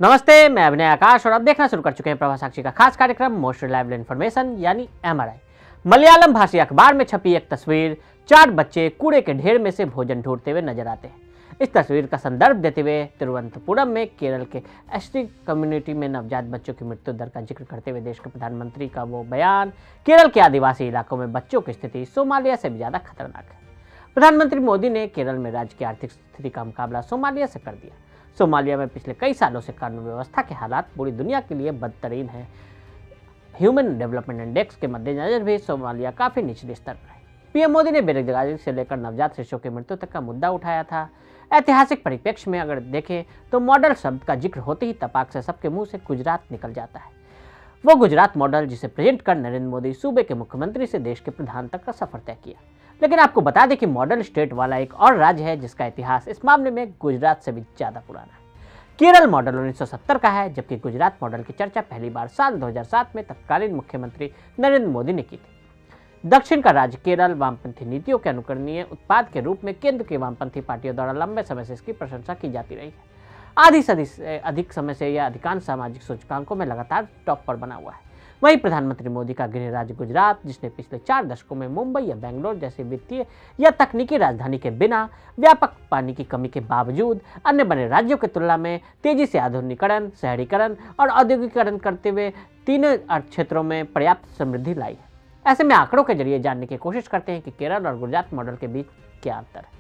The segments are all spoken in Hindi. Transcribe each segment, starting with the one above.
नमस्ते, मैं अभिनय आकाश और अब देखना शुरू कर चुके हैं प्रभा साक्षी का खास कार्यक्रम मोस्ट रिलायबल इन्फॉर्मेशन यानी एमआरआई। मलयालम भाषी अखबार में छपी एक तस्वीर, 4 बच्चे कूड़े के ढेर में से भोजन ढूंढते हुए नजर आते हैं। इस तस्वीर का संदर्भ देते हुए तिरुवनंतपुरम में केरल के एसटी कम्युनिटी में नवजात बच्चों की मृत्यु दर का जिक्र करते हुए देश के प्रधानमंत्री का वो बयान, केरल के आदिवासी इलाकों में बच्चों की स्थिति सोमालिया से भी ज्यादा खतरनाक है। प्रधानमंत्री मोदी ने केरल में राज्य की आर्थिक स्थिति का मुकाबला सोमालिया से कर दिया। सोमालिया में पिछले कई सालों से कानून व्यवस्था के हालात पूरी दुनिया के लिए बदतरीन हैं। ह्यूमन डेवलपमेंट इंडेक्स के मद्देनजर भी सोमालिया काफी निचले स्तर पर है। पीएम मोदी ने बेरोजगारी से लेकर नवजात शिशुओं की मृत्यु तक का मुद्दा उठाया था। ऐतिहासिक परिप्रेक्ष्य में अगर देखें तो मॉडल शब्द का जिक्र होते ही तपाक से सबके मुंह से गुजरात निकल जाता है। वो गुजरात मॉडल जिसे प्रेजेंट कर नरेंद्र मोदी सूबे के मुख्यमंत्री से देश के प्रधान तक का सफर तय किया। लेकिन आपको बता दें कि मॉडल स्टेट वाला एक और राज्य है जिसका इतिहास इस मामले में गुजरात से भी ज्यादा पुराना है। केरल मॉडल 1970 का है, जबकि गुजरात मॉडल की चर्चा पहली बार साल 2007 में तत्कालीन मुख्यमंत्री नरेंद्र मोदी ने की थी। दक्षिण का राज्य केरल वामपंथी नीतियों के अनुकरणीय उत्पाद के रूप में केंद्र की वामपंथी पार्टियों द्वारा लंबे समय से इसकी प्रशंसा की जाती रही है। आधी सदी से अधिक समय से यह अधिकांश सामाजिक सूचकांकों में लगातार टॉप पर बना हुआ है। वहीं प्रधानमंत्री मोदी का गृह राज्य गुजरात, जिसने पिछले 4 दशकों में मुंबई या बेंगलोर जैसी वित्तीय या तकनीकी राजधानी के बिना, व्यापक पानी की कमी के बावजूद अन्य बने राज्यों की तुलना में तेजी से आधुनिकीकरण, शहरीकरण और औद्योगिकरण करते हुए तीनों क्षेत्रों में पर्याप्त समृद्धि लाई है। ऐसे में आंकड़ों के जरिए जानने की कोशिश करते हैं कि केरल और गुजरात मॉडल के बीच क्या अंतर है।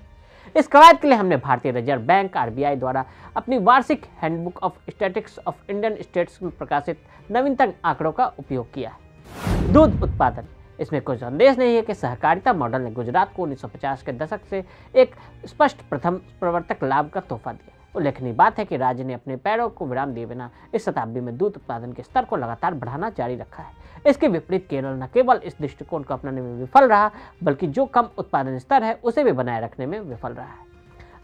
इस कवायद के लिए हमने भारतीय रिजर्व बैंक आरबीआई द्वारा अपनी वार्षिक handbook of statistics of Indian states में प्रकाशित नवीनतम आंकड़ों का उपयोग किया है। दूध उत्पादन, इसमें कोई संदेश नहीं है कि सहकारिता मॉडल ने गुजरात को 1950 के दशक से एक स्पष्ट प्रथम प्रवर्तक लाभ का तोहफा दिया। उल्लेखनीय बात है कि राज्य ने अपने पैरों को विराम दिए बिना इस शताब्दी में दूध उत्पादन के स्तर को लगातार बढ़ाना जारी रखा है। इसके विपरीत केरल न केवल इस दृष्टिकोण को अपनाने में विफल रहा, बल्कि जो कम उत्पादन स्तर है उसे भी बनाए रखने में विफल रहा है।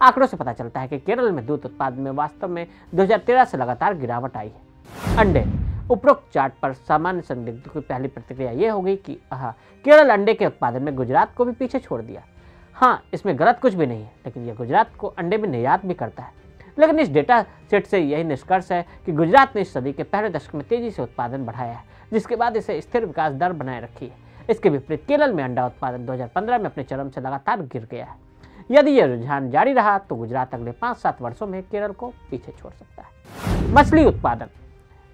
आंकड़ों से पता चलता है कि केरल में दूध उत्पादन में वास्तव में 2013 से लगातार गिरावट आई है। अंडे, उपरोक्त चार्ट पर सामान्य संदिग्धों की पहली प्रतिक्रिया यह होगी कि केरल अंडे के उत्पादन में गुजरात को भी पीछे छोड़ दिया। हाँ, इसमें गलत कुछ भी नहीं है, लेकिन यह गुजरात को अंडे में निर्यात भी करता है। लेकिन इस डेटा सेट से यही निष्कर्ष है कि गुजरात ने इस सदी के पहले दशक में तेजी से उत्पादन बढ़ाया है, जिसके बाद इसे स्थिर विकास दर बनाए रखी है। इसके विपरीत केरल में अंडा उत्पादन 2015 में अपने चरम से लगातार गिर गया है। यदि यह रुझान जारी रहा तो गुजरात अगले 5-7 वर्षों में केरल को पीछे छोड़ सकता है। मछली उत्पादन,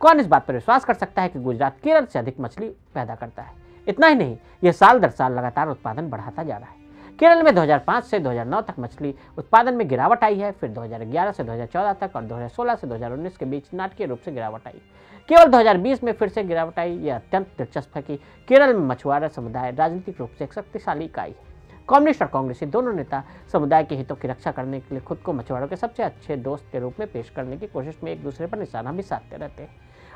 कौन इस बात पर विश्वास कर सकता है कि गुजरात केरल से अधिक मछली पैदा करता है। इतना ही नहीं, यह साल दर साल लगातार उत्पादन बढ़ाता जा रहा है। केरल में 2005 से 2009 तक मछली उत्पादन में गिरावट आई है, फिर 2011 से 2014 तक और 2016 से 2019 के बीच नाटकीय रूप से गिरावट आई। केवल 2020 में फिर से गिरावट आई। यह अत्यंत दिलचस्प है कि केरल में मछुआरा समुदाय राजनीतिक रूप से एक शक्तिशाली इकाई है। कम्युनिस्ट और कांग्रेसी दोनों नेता समुदाय के हितों की रक्षा करने के लिए खुद को मछुआरों के सबसे अच्छे दोस्त के रूप में पेश करने की कोशिश में एक दूसरे पर निशाना भी साधते रहते हैं।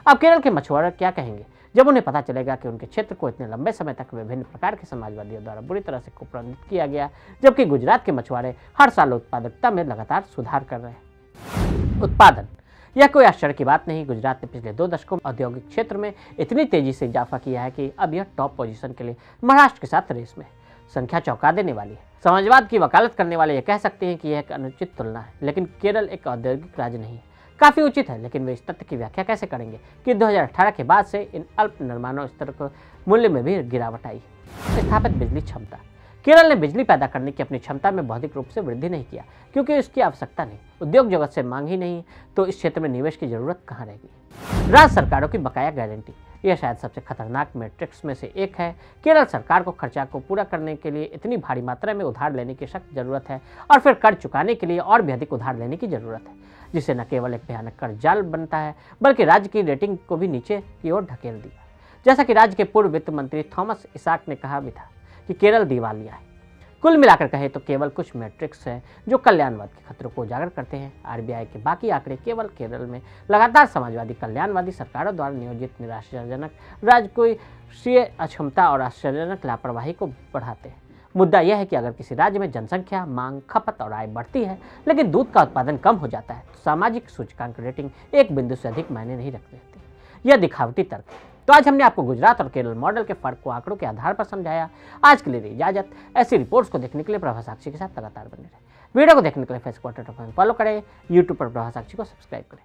अब केरल के मछुआरे क्या कहेंगे जब उन्हें पता चलेगा कि उनके क्षेत्र को इतने लंबे समय तक विभिन्न प्रकार के समाजवादियों द्वारा बुरी तरह से कुप्रबंधित किया गया, जबकि गुजरात के मछुआरे हर साल उत्पादकता में लगातार सुधार कर रहे हैं। उत्पादन, यह कोई आश्चर्य की बात नहीं। गुजरात ने पिछले 2 दशकों में औद्योगिक क्षेत्र में इतनी तेजी से इजाफा किया है कि अब यह टॉप पोजीशन के लिए महाराष्ट्र के साथ रेस में। संख्या चौंका देने वाली है। समाजवाद की वकालत करने वाले यह कह सकते हैं कि यह एक अनुचित तुलना है, लेकिन केरल एक औद्योगिक राज्य नहीं है। काफी उचित है, लेकिन वे इस तथ्य की व्याख्या कैसे करेंगे कि 2018 के बाद से इन अल्प निर्माणों स्तर को मूल्य में भी गिरावट आई। स्थापित बिजली क्षमता, केरल ने बिजली पैदा करने की अपनी क्षमता में भौतिक रूप से वृद्धि नहीं किया, क्योंकि इसकी आवश्यकता नहीं। उद्योग जगत से मांग ही नहीं, तो इस क्षेत्र में निवेश की जरूरत कहाँ रहेगी। राज्य सरकारों की बकाया गारंटी, यह शायद सबसे खतरनाक मैट्रिक्स में से एक है। केरल सरकार को खर्चा को पूरा करने के लिए इतनी भारी मात्रा में उधार लेने की सख्त जरूरत है, और फिर कर्ज चुकाने के लिए और भी अधिक उधार लेने की जरूरत है, जिससे न केवल एक भयानक कर्ज जाल बनता है, बल्कि राज्य की रेटिंग को भी नीचे की ओर ढकेल दिया। जैसा कि राज्य के पूर्व वित्त मंत्री थॉमस इसाक ने कहा भी था कि केरल दिवालिया है। कुल मिलाकर कहे तो केवल कुछ मैट्रिक्स हैं जो कल्याणवाद के खतरों को उजागर करते हैं। आरबीआई के बाकी आंकड़े केवल केरल में लगातार समाजवादी कल्याणवादी सरकारों द्वारा नियोजित निराशाजनक राजकोषीय अक्षमता और आश्चर्यजनक लापरवाही को बढ़ाते हैं। मुद्दा यह है कि अगर किसी राज्य में जनसंख्या, मांग, खपत और आय बढ़ती है, लेकिन दूध का उत्पादन कम हो जाता है, तो सामाजिक सूचकांक रेटिंग एक बिंदु से अधिक मायने नहीं रखते। यह दिखावटी तर्क है। तो आज हमने आपको गुजरात और केरल मॉडल के फर्क को आंकड़ों के आधार पर समझाया। आज के लिए इजाजत। ऐसी रिपोर्ट्स को देखने के लिए प्रभा साक्षी के साथ लगातार बने रहे। वीडियो को देखने के लिए फेसबुक, ट्विटर पर फॉलो करें, यूट्यूब पर प्रभा साक्षी को सब्सक्राइब करें।